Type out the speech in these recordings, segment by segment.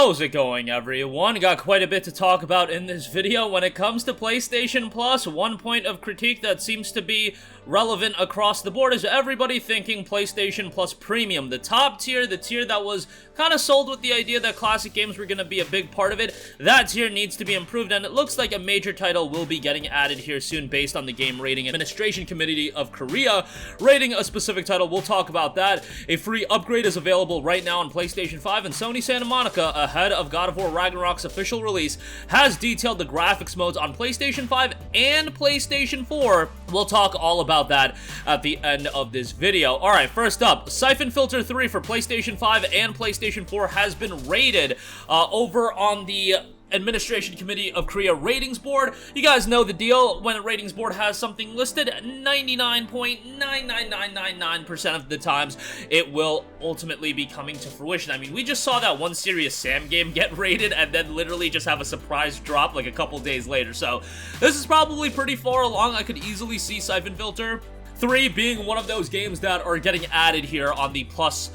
How's it going, everyone? Got quite a bit to talk about in this video. When it comes to PlayStation Plus, one point of critique that seems to be relevant across the board is everybody thinking PlayStation Plus Premium, the top tier, the tier that was kind of sold with the idea that classic games were going to be a big part of it. That tier needs to be improved, and it looks like a major title will be getting added here soon based on the Game Rating Administration Committee of Korea rating a specific title. We'll talk about that. A free upgrade is available right now on PlayStation 5, and Sony Santa Monica, ahead of God of War Ragnarok's official release, has detailed the graphics modes on PlayStation 5 and PlayStation 4. We'll talk all about that at the end of this video. Alright, first up, Syphon Filter 3 for PlayStation 5 and PlayStation 4 has been rated over on the Administration Committee of Korea ratings board. You guys know the deal. When a ratings board has something listed, 99.99999% of the times it will ultimately be coming to fruition. I mean, we just saw that one Serious Sam game get rated and then literally just have a surprise drop like a couple days later. So this is probably pretty far along. I could easily see Syphon Filter 3 being one of those games that are getting added here on the Plus,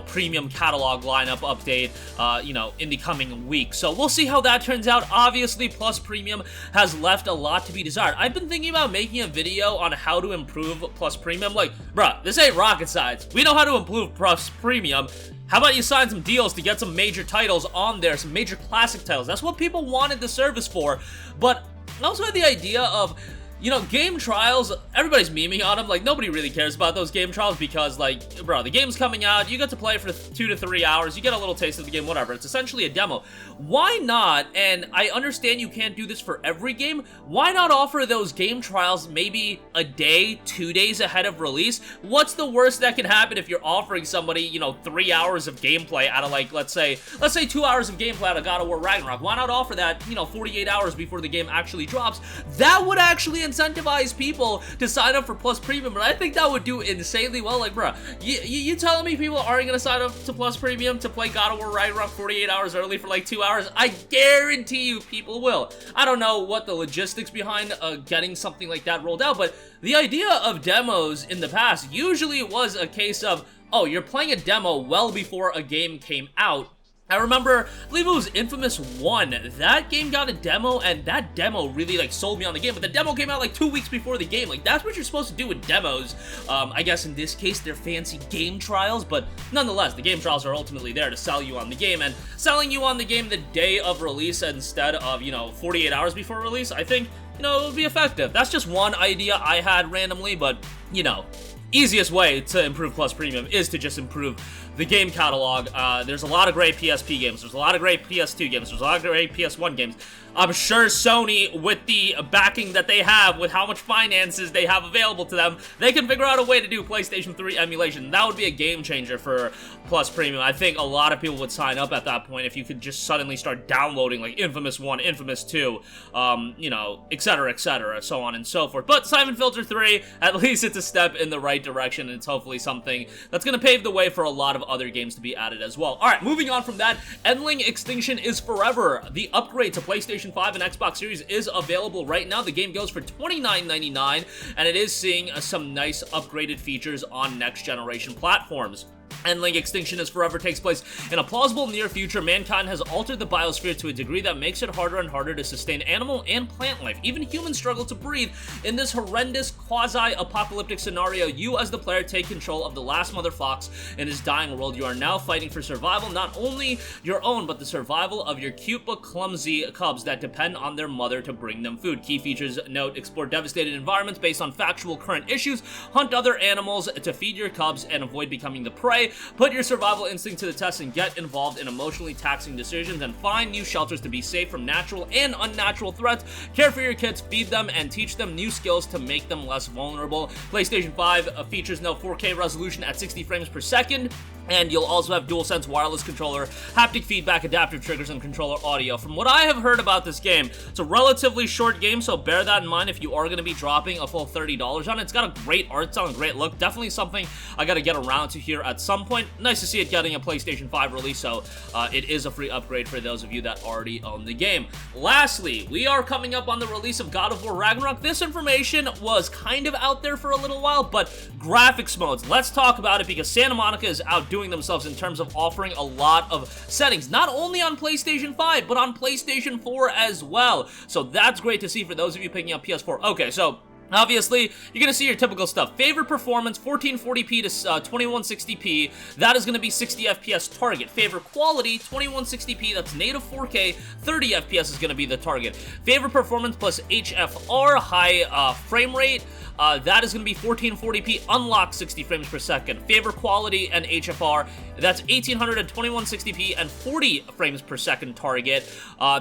premium catalog lineup update, in the coming week. So we'll see how that turns out. Obviously, Plus Premium has left a lot to be desired. I've been thinking about making a video on how to improve Plus Premium. Like, bruh, this ain't rocket science. We know how to improve Plus Premium. How about you sign some deals to get some major titles on there, some major classic titles? That's what people wanted the service for. But I also had the idea of, game trials, everybody's memeing on them. Like, nobody really cares about those game trials because, like, bro, the game's coming out, you get to play it for 2 to 3 hours, you get a little taste of the game, whatever. It's essentially a demo. Why not, and I understand you can't do this for every game, why not offer those game trials maybe a day, 2 days ahead of release? What's the worst that can happen if you're offering somebody, 3 hours of gameplay out of, like, let's say 2 hours of gameplay out of God of War Ragnarok? Why not offer that, 48 hours before the game actually drops? That would actually incentivize people to sign up for Plus Premium, but I think that would do insanely well. Like, bruh, you telling me people aren't gonna sign up to Plus Premium to play God of War Ragnarok 48 hours early for like 2 hours? I guarantee you people will. I don't know what the logistics behind getting something like that rolled out, but the idea of demos in the past usually was a case of, oh, you're playing a demo well before a game came out. I remember, I believe it was Infamous 1, that game got a demo, and that demo really, like, sold me on the game, but the demo came out, like, 2 weeks before the game. Like, that's what you're supposed to do with demos. I guess in this case, they're fancy game trials, but nonetheless, the game trials are ultimately there to sell you on the game, and selling you on the game the day of release instead of, 48 hours before release, I think, it would be effective. That's just one idea I had randomly, but, easiest way to improve Plus Premium is to just improve the game catalog. There's a lot of great PSP games. There's a lot of great PS2 games. There's a lot of great PS1 games. I'm sure Sony, with the backing that they have, with how much finances they have available to them, they can figure out a way to do PlayStation 3 emulation. That would be a game changer for Plus Premium. I think a lot of people would sign up at that point if you could just suddenly start downloading, like, Infamous 1, Infamous 2, etc., so on and so forth. But Syphon Filter 3, at least it's a step in the right direction, and it's hopefully something that's going to pave the way for a lot of other games to be added as well. Alright, moving on from that, Endling Extinction is Forever. The upgrade to PlayStation 5 and Xbox Series is available right now. The game goes for $29.99, and it is seeing some nice upgraded features on next-generation platforms. Endling Extinction is Forever takes place in a plausible near future. Mankind has altered the biosphere to a degree that makes it harder and harder to sustain animal and plant life. Even humans struggle to breathe. In this horrendous quasi-apocalyptic scenario, you as the player take control of the last mother fox in his dying world. You are now fighting for survival, not only your own, but the survival of your cute but clumsy cubs that depend on their mother to bring them food. Key features note: explore devastated environments based on factual current issues, hunt other animals to feed your cubs, and avoid becoming the prey. Put your survival instinct to the test and get involved in emotionally taxing decisions, and find new shelters to be safe from natural and unnatural threats. Care for your kids, feed them, and teach them new skills to make them less vulnerable. PlayStation 5 features no 4K resolution at 60 frames per second. And you'll also have DualSense wireless controller, haptic feedback, adaptive triggers, and controller audio. From what I have heard about this game, it's a relatively short game, so bear that in mind if you are going to be dropping a full $30 on it. It's got a great art style and great look. Definitely something I got to get around to here at some point. Nice to see it getting a PlayStation 5 release, so it is a free upgrade for those of you that already own the game. Lastly, we are coming up on the release of God of War Ragnarok. This information was kind of out there for a little while, but graphics modes, let's talk about it because Santa Monica is out outdoing themselves in terms of offering a lot of settings, not only on PlayStation 5, but on PlayStation 4 as well. So that's great to see for those of you picking up PS4. Okay, so obviously, you're going to see your typical stuff. Favorite performance, 1440p to 2160p. That is going to be 60 FPS target. Favorite quality, 2160p. That's native 4K. 30 FPS is going to be the target. Favorite performance plus HFR, high frame rate. That is going to be 1440p, unlocked 60 frames per second. Favorite quality and HFR, that's 1800 and 2160p and 40 frames per second target.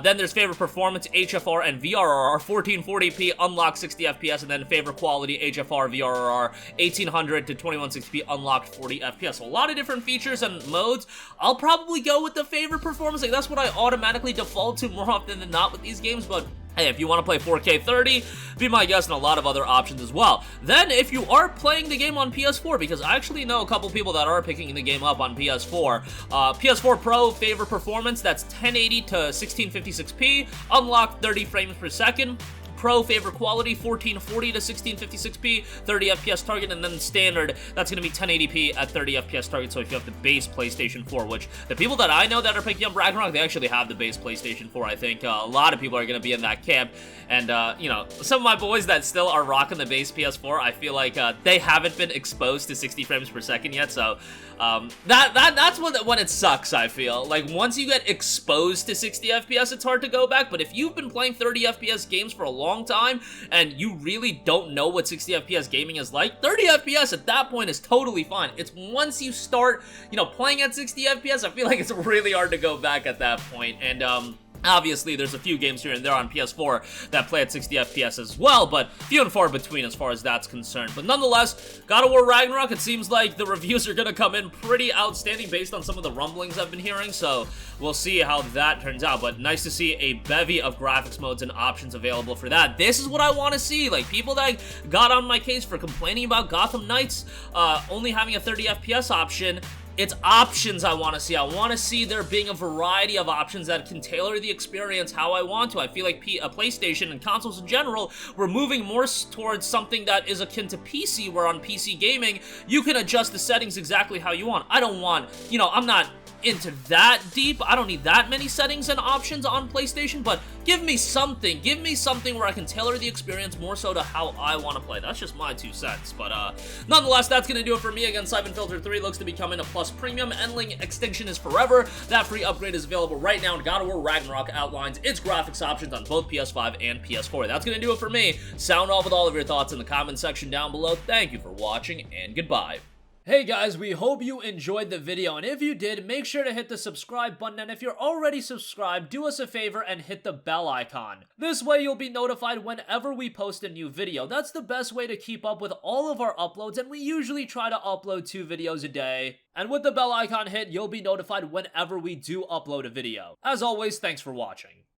Then there's favorite performance, HFR, and VRR, 1440p, unlocked 60 FPS, and then favorite quality, HFR, VRR, 1800 to 2160p, unlocked 40 FPS. So a lot of different features and modes. I'll probably go with the favorite performance. Like, that's what I automatically default to more often than not with these games, but hey, if you want to play 4K 30, be my guest, and a lot of other options as well. Then, if you are playing the game on PS4, because I actually know a couple people that are picking the game up on PS4, PS4 Pro favorite performance, that's 1080 to 1656p, unlocked 30 frames per second. Pro favorite quality, 1440 to 1656p, 30 FPS target, and then standard, that's going to be 1080p at 30 FPS target. So if you have the base PlayStation 4, which the people that I know that are picking up Ragnarok, they actually have the base PlayStation 4, I think. A lot of people are going to be in that camp, and, you know, some of my boys that still are rocking the base PS4, I feel like they haven't been exposed to 60 frames per second yet, so that's when it sucks, I feel. Like, once you get exposed to 60 FPS, it's hard to go back, but if you've been playing 30 FPS games for a long time and you really don't know what 60 FPS gaming is like, 30 FPS at that point is totally fine. It's once you start, you know, playing at 60 FPS, I feel like it's really hard to go back at that point. And obviously, there's a few games here and there on PS4 that play at 60 FPS as well, but few and far between as far as that's concerned. But nonetheless, God of War Ragnarok, it seems like the reviews are going to come in pretty outstanding based on some of the rumblings I've been hearing, so we'll see how that turns out. But nice to see a bevy of graphics modes and options available for that. This is what I want to see. Like, people that got on my case for complaining about Gotham Knights only having a 30 FPS option, it's options I want to see. I want to see there being a variety of options that can tailor the experience how I want to. I feel like PlayStation and consoles in general, we're moving more towards something that is akin to PC, where on PC gaming, you can adjust the settings exactly how you want. I don't want, you know, I'm not into that deep. I don't need that many settings and options on PlayStation, but give me something. Give me something where I can tailor the experience more so to how I want to play. That's just my 2 cents. But nonetheless, that's going to do it for me. Again, Syphon Filter 3 looks to be coming to Plus Premium. Endling Extinction is forever. That free upgrade is available right now, and God of War Ragnarok outlines its graphics options on both PS5 and PS4. That's going to do it for me. Sound off with all of your thoughts in the comment section down below. Thank you for watching, and goodbye. Hey guys, we hope you enjoyed the video, and if you did, make sure to hit the subscribe button, and if you're already subscribed, do us a favor and hit the bell icon. This way you'll be notified whenever we post a new video. That's the best way to keep up with all of our uploads, and we usually try to upload 2 videos a day. And with the bell icon hit, you'll be notified whenever we do upload a video. As always, thanks for watching.